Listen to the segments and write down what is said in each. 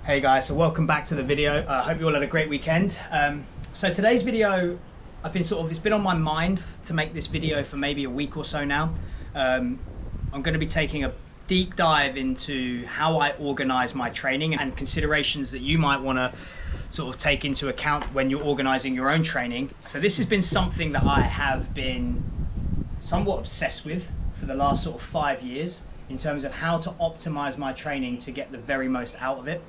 Hey guys, so welcome back to the video. I hope you all had a great weekend. So today's video, it's been on my mind to make this video for maybe a week or so now. I'm going to be taking a deep dive into how I organize my training and considerations that you might want to sort of take into account when you're organizing your own training. So this has been something that I have been somewhat obsessed with for the last sort of 5 years in terms of how to optimize my training to get the very most out of it.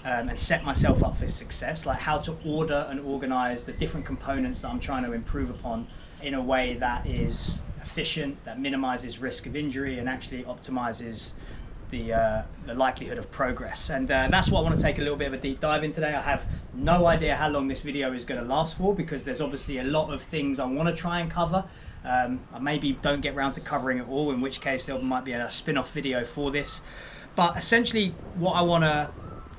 And set myself up for success, like how to order and organize the different components that I'm trying to improve upon in a way that is efficient, that minimizes risk of injury and actually optimizes the likelihood of progress. And that's what I want to take a little bit of a deep dive in today. I have no idea how long this video is going to last for because there's obviously a lot of things I want to try and cover. I maybe don't get around to covering it all, in which case there might be a spin-off video for this. But essentially what I want to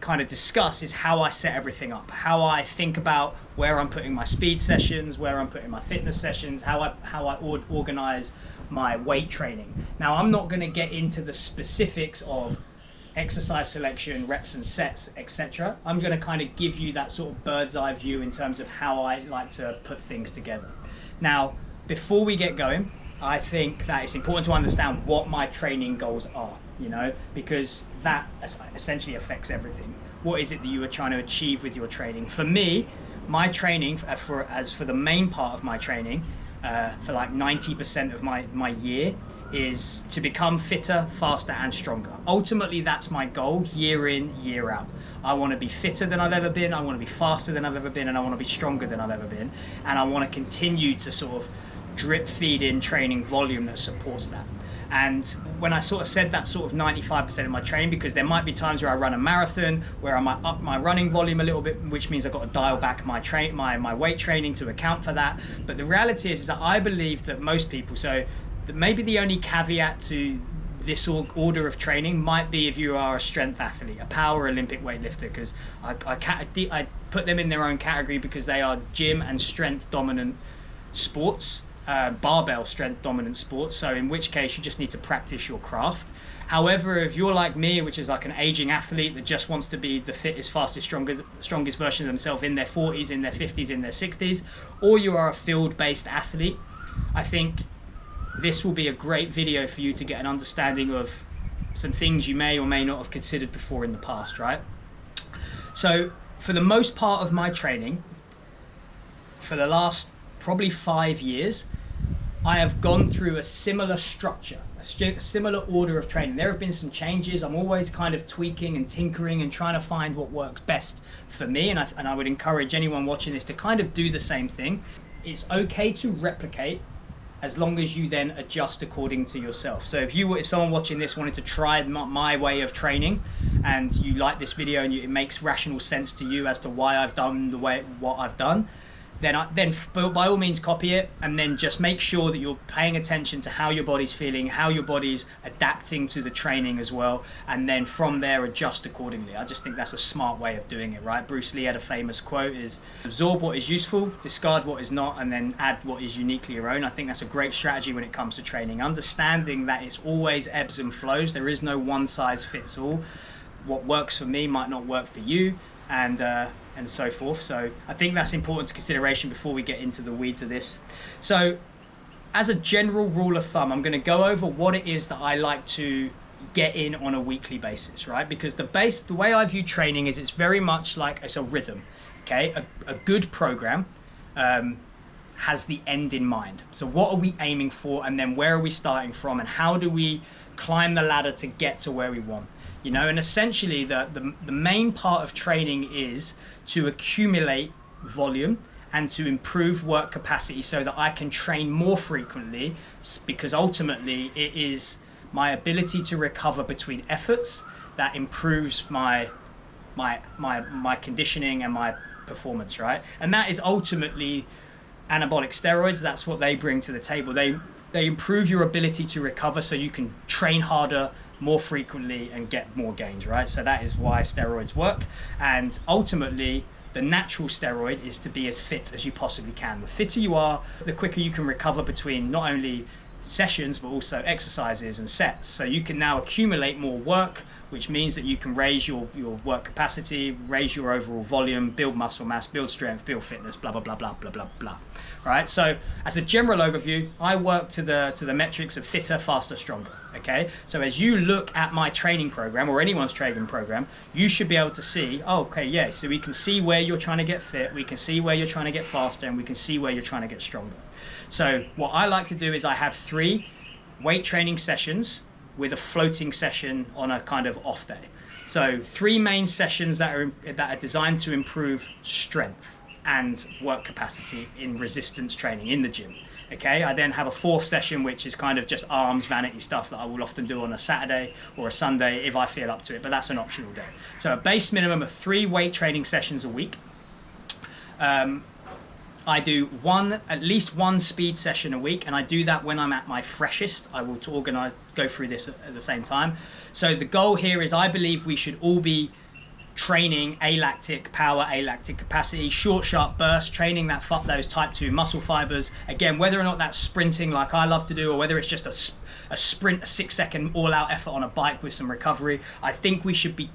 kind of discuss is how I set everything up, how I think about where I'm putting my speed sessions, where I'm putting my fitness sessions, how I organize my weight training. Now, I'm not going to get into the specifics of exercise selection, reps and sets, etc. I'm going to kind of give you that sort of bird's eye view in terms of how I like to put things together. Now, before we get going, I think that it's important to understand what my training goals are, because that essentially affects everything. What is it that you are trying to achieve with your training? For me, my training, for the main part of my training, for like 90% of my year, is to become fitter, faster and stronger. Ultimately, that's my goal year in, year out. I want to be fitter than I've ever been, I want to be faster than I've ever been, and I want to be stronger than I've ever been. And I want to continue to sort of drip feed in training volume that supports that. And when I sort of said that sort of 95% of my training, because there might be times where I run a marathon where I might up my running volume a little bit, which means I've got to dial back my weight training to account for that. But the reality is that I believe that most people, so that maybe the only caveat to this order of training might be if you are a strength athlete, a power Olympic weightlifter, because I put them in their own category because they are gym and strength dominant sports. Barbell strength dominant sports, so in which case you just need to practice your craft. However, if you're like me, which is like an aging athlete that just wants to be the fittest, fastest, strongest version of themselves in their 40s, in their 50s, in their 60s, or you are a field-based athlete, I think this will be a great video for you to get an understanding of some things you may or may not have considered before in the past, right? So for the most part of my training, for the last probably 5 years, I have gone through a similar structure, a similar order of training. There have been some changes. I'm always kind of tweaking and tinkering and trying to find what works best for me. And I would encourage anyone watching this to kind of do the same thing. It's okay to replicate as long as you then adjust according to yourself. So if someone watching this wanted to try my way of training and you like this video and it makes rational sense to you as to why I've done what I've done, then by all means copy it, and then just make sure that you're paying attention to how your body's feeling, how your body's adapting to the training as well, and then from there adjust accordingly. I just think that's a smart way of doing it, right? Bruce Lee had a famous quote, is absorb what is useful, discard what is not, and then add what is uniquely your own. I think that's a great strategy when it comes to training, understanding that it's always ebbs and flows. There is no one size fits all. What works for me might not work for you, and so forth. So I think that's important to consideration before we get into the weeds of this. So as a general rule of thumb, I'm going to go over what it is that I like to get in on a weekly basis, right? Because the way I view training is it's very much like it's a rhythm, okay? A good program has the end in mind. So what are we aiming for, and then where are we starting from, and how do we climb the ladder to get to where we want? And essentially the main part of training is to accumulate volume and to improve work capacity so that I can train more frequently, because ultimately it is my ability to recover between efforts that improves my conditioning and my performance, right? And that is ultimately anabolic steroids. That's what they bring to the table. They improve your ability to recover so you can train harder, more frequently, and get more gains, right? So that is why steroids work. And ultimately, the natural steroid is to be as fit as you possibly can. The fitter you are, the quicker you can recover between not only sessions, but also exercises and sets. So you can now accumulate more work, which means that you can raise your work capacity, raise your overall volume, build muscle mass, build strength, build fitness, blah, blah, blah, blah, blah, blah, blah. Right? So as a general overview, I work to the metrics of fitter, faster, stronger. Okay? So as you look at my training program or anyone's training program, you should be able to see, oh, okay, yeah, so we can see where you're trying to get fit, we can see where you're trying to get faster, and we can see where you're trying to get stronger. So what I like to do is I have 3 weight training sessions with a floating session on a kind of off day. So 3 main sessions that are designed to improve strength and work capacity in resistance training in the gym. Okay, I then have a 4th session which is kind of just arms vanity stuff that I will often do on a Saturday or a Sunday if I feel up to it, but that's an optional day. So a base minimum of 3 weight training sessions a week. I do at least one speed session a week, and I do that when I'm at my freshest. I will go through this at the same time. So the goal here is I believe we should all be training alactic power, alactic capacity, short, sharp bursts, training those type 2 muscle fibers. Again, whether or not that's sprinting like I love to do, or whether it's just a sprint, a 6-second all-out effort on a bike with some recovery, I think we should be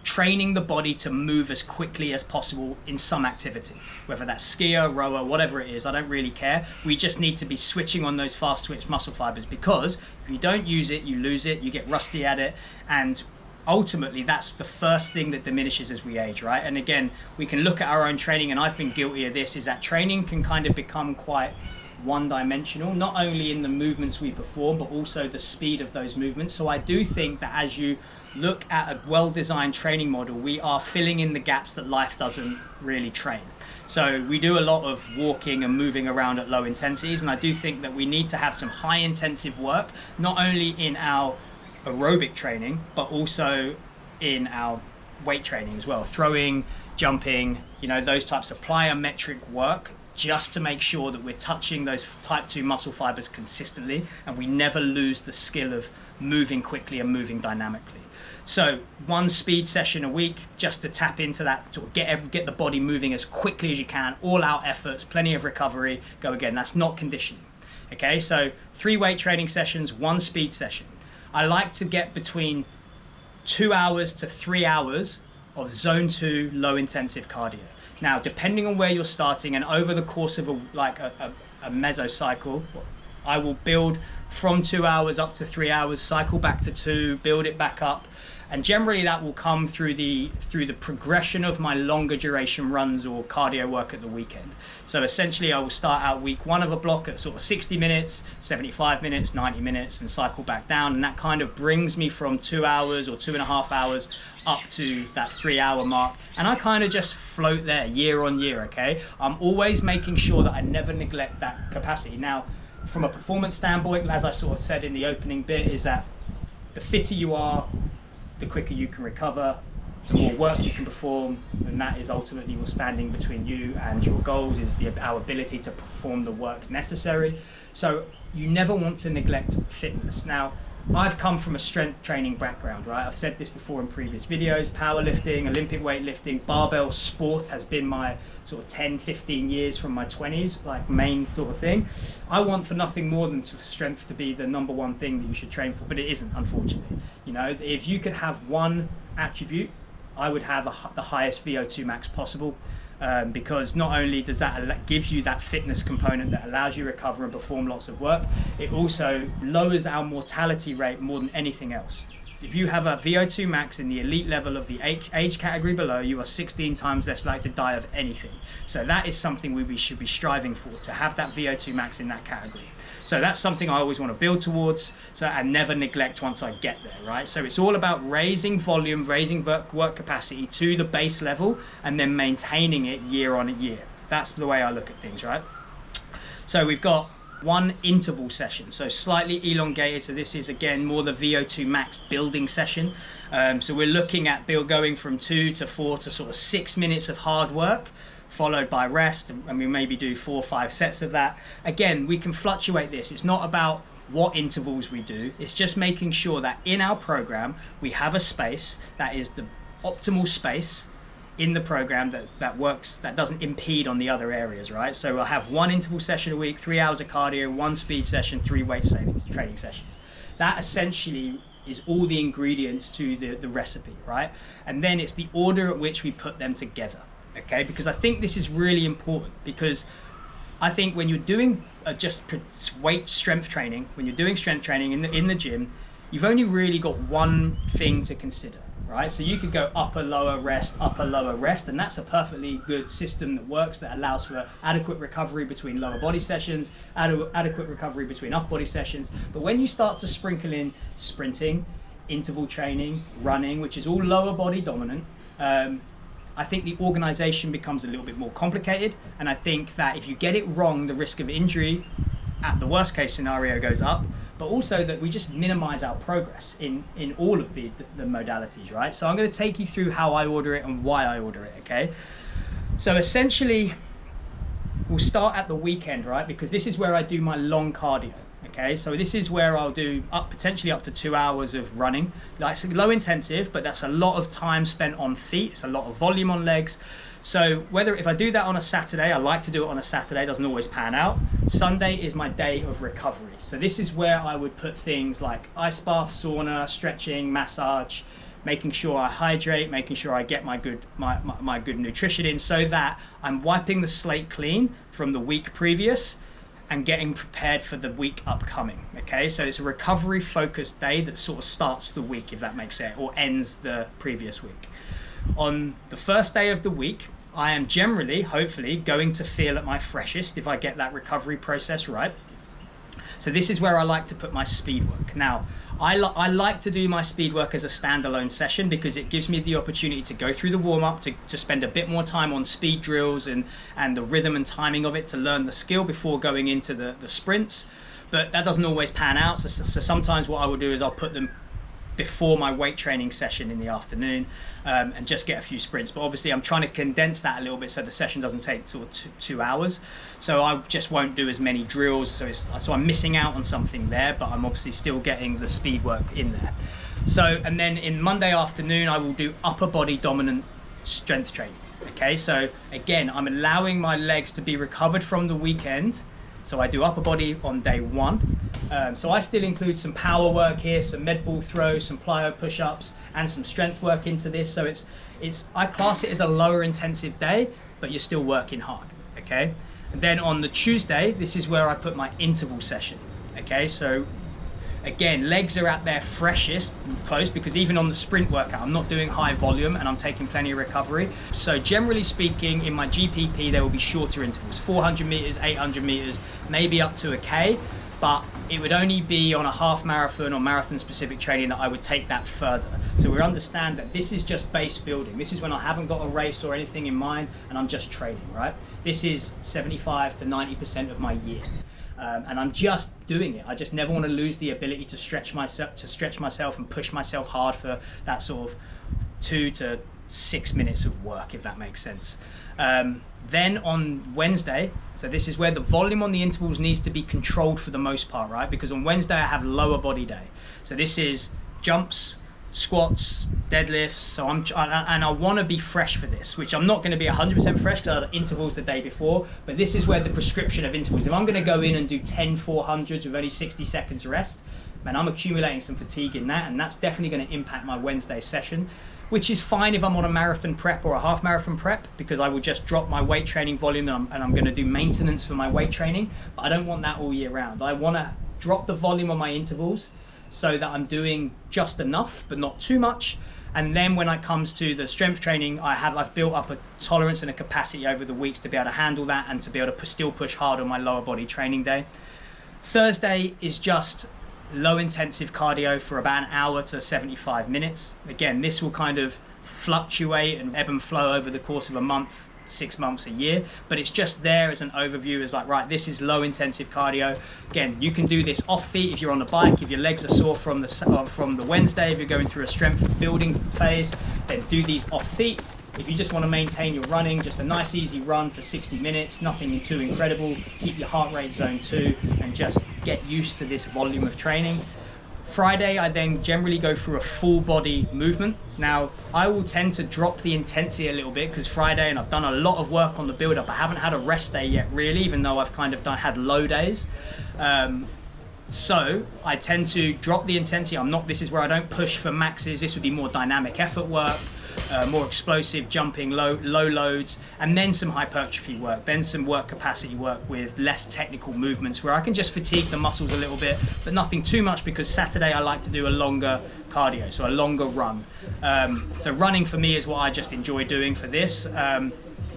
training the body to move as quickly as possible in some activity, whether that's skier, rower, whatever it is. I don't really care. We just need to be switching on those fast twitch muscle fibers, because if you don't use it, you lose it, you get rusty at it, and ultimately that's the first thing that diminishes as we age, right? And again, we can look at our own training, and I've been guilty of this, is that training can kind of become quite one-dimensional, not only in the movements we perform, but also the speed of those movements. So I do think that as you look at a well-designed training model, we are filling in the gaps that life doesn't really train. So we do a lot of walking and moving around at low intensities, and I do think that we need to have some high intensive work, not only in our aerobic training, but also in our weight training as well. Throwing, jumping, those types of plyometric work, just to make sure that we're touching those type 2 muscle fibers consistently, and we never lose the skill of moving quickly and moving dynamically. So 1 speed session a week, just to tap into that, to get the body moving as quickly as you can, all out efforts, plenty of recovery, go again. That's not conditioning. Okay, so 3 weight training sessions, 1 speed session. I like to get between 2 hours to 3 hours of zone 2 low intensive cardio. Now, depending on where you're starting, and over the course of a mesocycle, I will build from 2 hours up to 3 hours, cycle back to 2, build it back up. And generally that will come through the progression of my longer duration runs or cardio work at the weekend. So essentially I will start out week 1 of a block at sort of 60 minutes, 75 minutes, 90 minutes, and cycle back down. And that kind of brings me from 2 hours or 2.5 hours up to that 3 hour mark. And I kind of just float there year on year, okay? I'm always making sure that I never neglect that capacity. Now, from a performance standpoint, as I sort of said in the opening bit, is that the fitter you are, the quicker you can recover, the more work you can perform, and that is ultimately what's standing between you and your goals, is our ability to perform the work necessary. So you never want to neglect fitness. Now, I've come from a strength training background, right? I've said this before in previous videos. Powerlifting, Olympic weightlifting, barbell sport has been my sort of 10, 15 years from my 20s, like main sort of thing. I want for nothing more than strength to be the number 1 thing that you should train for, but it isn't, unfortunately. If you could have one attribute, I would have the highest VO2 max possible. Because not only does that give you that fitness component that allows you to recover and perform lots of work, it also lowers our mortality rate more than anything else. If you have a VO2 max in the elite level of the age category below, you are 16 times less likely to die of anything. So that is something we should be striving for, to have that VO2 max in that category. So that's something I always want to build towards, and never neglect once I get there, right? So it's all about raising volume, raising work capacity to the base level, and then maintaining it year on year. That's the way I look at things, right? So we've got 1 interval session, so slightly elongated. So this is again more the VO2 max building session. So we're looking at going from 2 to 4 to sort of 6 minutes of hard work, followed by rest, and we maybe do 4 or 5 sets of that. Again, we can fluctuate this. It's not about what intervals we do. It's just making sure that in our program, we have a space that is the optimal space in the program that works, that doesn't impede on the other areas, right? So we'll have 1 interval session a week, 3 hours of cardio, 1 speed session, 3 weight training sessions. That essentially is all the ingredients to the recipe, right? And then it's the order at which we put them together, okay? Because I think this is really important, because I think when you're doing just weight strength training, when you're doing strength training in the gym, you've only really got one thing to consider, right? So you could go upper, lower rest, and that's a perfectly good system that works, that allows for adequate recovery between lower body sessions, adequate recovery between upper body sessions. But when you start to sprinkle in sprinting, interval training, running, which is all lower body dominant, I think the organization becomes a little bit more complicated. And I think that if you get it wrong, the risk of injury at the worst case scenario goes up, but also that we just minimize our progress in all of the modalities, right? So I'm going to take you through how I order it and why I order it, okay? So essentially, we'll start at the weekend, right? Because this is where I do my long cardio, okay? So this is where I'll do potentially up to 2 hours of running. That's low intensive, but that's a lot of time spent on feet. It's a lot of volume on legs. So if I do that on a Saturday, I like to do it on a Saturday, doesn't always pan out. Sunday is my day of recovery. So this is where I would put things like ice bath, sauna, stretching, massage, making sure I hydrate, making sure I get my good nutrition in, so that I'm wiping the slate clean from the week previous and getting prepared for the week upcoming, okay? So it's a recovery focused day that sort of starts the week, if that makes sense, or ends the previous week. On the first day of the week, I am generally, hopefully, going to feel at my freshest if I get that recovery process right. So this is where I like to put my speed work. Now, I like to do my speed work as a standalone session, because it gives me the opportunity to go through the warm-up, to spend a bit more time on speed drills and the rhythm and timing of it, to learn the skill before going into the sprints. But that doesn't always pan out. So sometimes what I will do is I'll put them before my weight training session in the afternoon, and just get a few sprints. But obviously I'm trying to condense that a little bit so the session doesn't take sort of 2 hours. So I just won't do as many drills. So I'm missing out on something there, but I'm obviously still getting the speed work in there. So, and then in Monday afternoon, I will do upper body dominant strength training. Okay, so again, I'm allowing my legs to be recovered from the weekend. So I do upper body on day one. So I still include some power work here, some med ball throws, some plyo push-ups, and some strength work into this. So I class it as a lower intensive day, but you're still working hard, okay? And then on the Tuesday, this is where I put my interval session, okay? So again, legs are at their freshest and close, because even on the sprint workout, I'm not doing high volume and I'm taking plenty of recovery. So generally speaking, in my GPP, there will be shorter intervals, 400 meters, 800 meters, maybe up to a K, but it would only be on a half marathon or marathon specific training that I would take that further. So we understand that this is just base building. This is when I haven't got a race or anything in mind and I'm just training, right? This is 75 to 90% of my year. And I'm just doing it. I just never want to lose the ability to stretch myself and push myself hard for that sort of 2 to 6 minutes of work, if that makes sense. Then on Wednesday, so this is where the volume on the intervals needs to be controlled for the most part, right? Because on Wednesday I have lower body day. So this is jumps, squats, deadlifts. So I want to be fresh for this, which I'm not going to be 100% fresh because I had intervals the day before. But this is where the prescription of intervals. If I'm going to go in and do 10 400s with only 60 seconds rest, man, I'm accumulating some fatigue in that, and that's definitely going to impact my Wednesday session, which is fine if I'm on a marathon prep or a half marathon prep, because I will just drop my weight training volume and I'm going to do maintenance for my weight training. But I don't want that all year round. I want to drop the volume on my intervals so that I'm doing just enough, but not too much. And then when it comes to the strength training, I've built up a tolerance and a capacity over the weeks to be able to handle that and to be able to still push hard on my lower body training day. Thursday is just low intensive cardio for about an hour to 75 minutes. Again, this will kind of fluctuate and ebb and flow over the course of a month, 6 months, a year, but it's just there as an overview, as like, right, this is low intensive cardio. Again, you can do this off feet if you're on the bike, if your legs are sore from the Wednesday, if you're going through a strength building phase, then do these off feet. If you just want to maintain your running, just a nice easy run for 60 minutes, nothing too incredible, keep your heart rate zone 2 and just get used to this volume of training. Friday, I then generally go through a full body movement. Now, I will tend to drop the intensity a little bit because Friday, and I've done a lot of work on the build up. I haven't had a rest day yet really, even though I've kind of had low days. So I tend to drop the intensity. This is where I don't push for maxes. This would be more dynamic effort work, more explosive jumping, low loads, and then some hypertrophy work, then some work capacity work with less technical movements where I can just fatigue the muscles a little bit, but nothing too much, because Saturday I like to do a longer cardio, so a longer run. So running for me is what I just enjoy doing for this.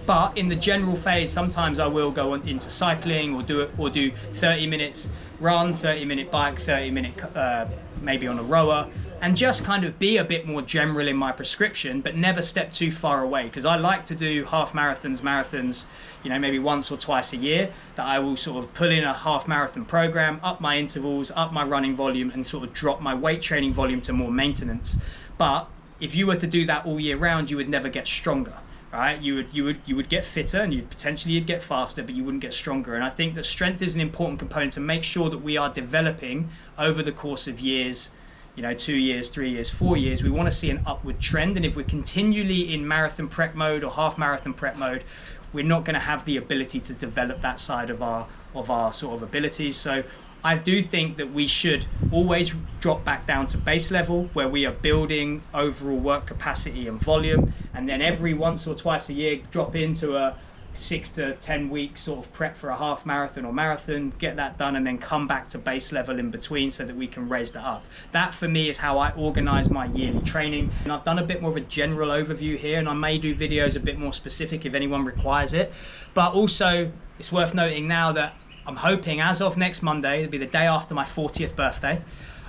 But in the general phase, sometimes I will go into cycling or do 30 minutes run, 30-minute bike, 30-minute maybe on a rower, and just kind of be a bit more general in my prescription, but never step too far away, because I like to do half marathons, you know, maybe once or twice a year, that I will sort of pull in a half marathon program, up my intervals, up my running volume, and sort of drop my weight training volume to more maintenance. But if you were to do that all year round, you would never get stronger. Right? You would get fitter, and you'd get faster, but you wouldn't get stronger. And I think that strength is an important component to make sure that we are developing over the course of years, you know, 2 years, 3 years, 4 years. We want to see an upward trend. And if we're continually in marathon prep mode or half marathon prep mode, we're not going to have the ability to develop that side of our sort of abilities. So I do think that we should always drop back down to base level, where we are building overall work capacity and volume, and then every once or twice a year drop into a 6 to 10 week sort of prep for a half marathon or marathon, get that done, and then come back to base level in between so that we can raise that up. That for me is how I organize my yearly training. And I've done a bit more of a general overview here, and I may do videos a bit more specific if anyone requires it. But also it's worth noting now that I'm hoping as of next Monday, it'll be the day after my 40th birthday,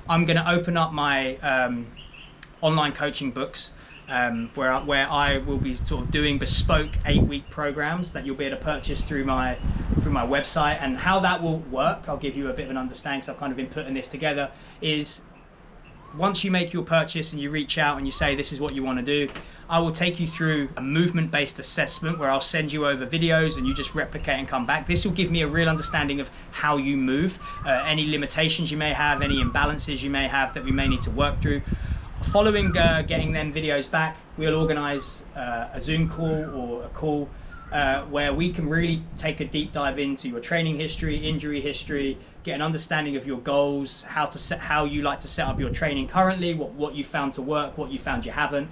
I'm going to open up my online coaching books, where I will be sort of doing bespoke 8-week programs that you'll be able to purchase through my website. And how that will work, I'll give you a bit of an understanding, because I've kind of been putting this together, is once you make your purchase and you reach out and you say this is what you want to do, I will take you through a movement-based assessment where I'll send you over videos and you just replicate and come back. This will give me a real understanding of how you move, any limitations you may have, any imbalances you may have that we may need to work through. Following getting them videos back, we'll organize a Zoom call or a call where we can really take a deep dive into your training history, injury history, get an understanding of your goals, how you like to set up your training currently, what you found to work, what you found you haven't,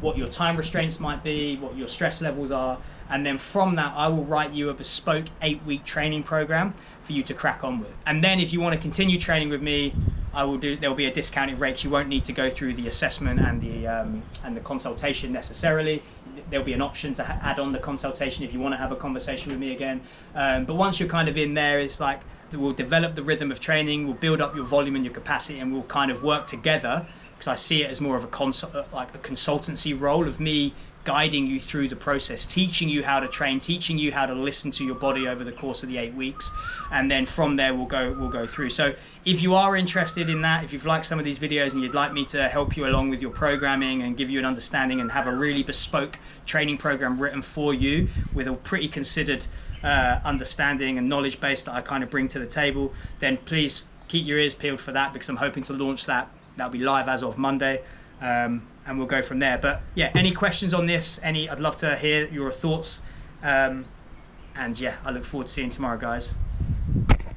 what your time restraints might be, what your stress levels are. And then from that, I will write you a bespoke 8-week training program for you to crack on with. And then if you want to continue training with me, there'll be a discounted rate. You won't need to go through the assessment and the consultation necessarily. There'll be an option to add on the consultation if you want to have a conversation with me again. But once you're kind of in there, it's like we'll develop the rhythm of training, we'll build up your volume and your capacity, and we'll kind of work together, because I see it as more of a consultancy role of me guiding you through the process, teaching you how to train, teaching you how to listen to your body over the course of the 8 weeks, and then from there we'll go through. So if you are interested in that, if you've liked some of these videos and you'd like me to help you along with your programming and give you an understanding and have a really bespoke training program written for you with a pretty considered understanding and knowledge base that I kind of bring to the table, then please keep your ears peeled for that, because I'm hoping to launch that. That'll be live as of Monday. And we'll go from there. But yeah, any questions on this? I'd love to hear your thoughts. And yeah, I look forward to seeing you tomorrow, guys.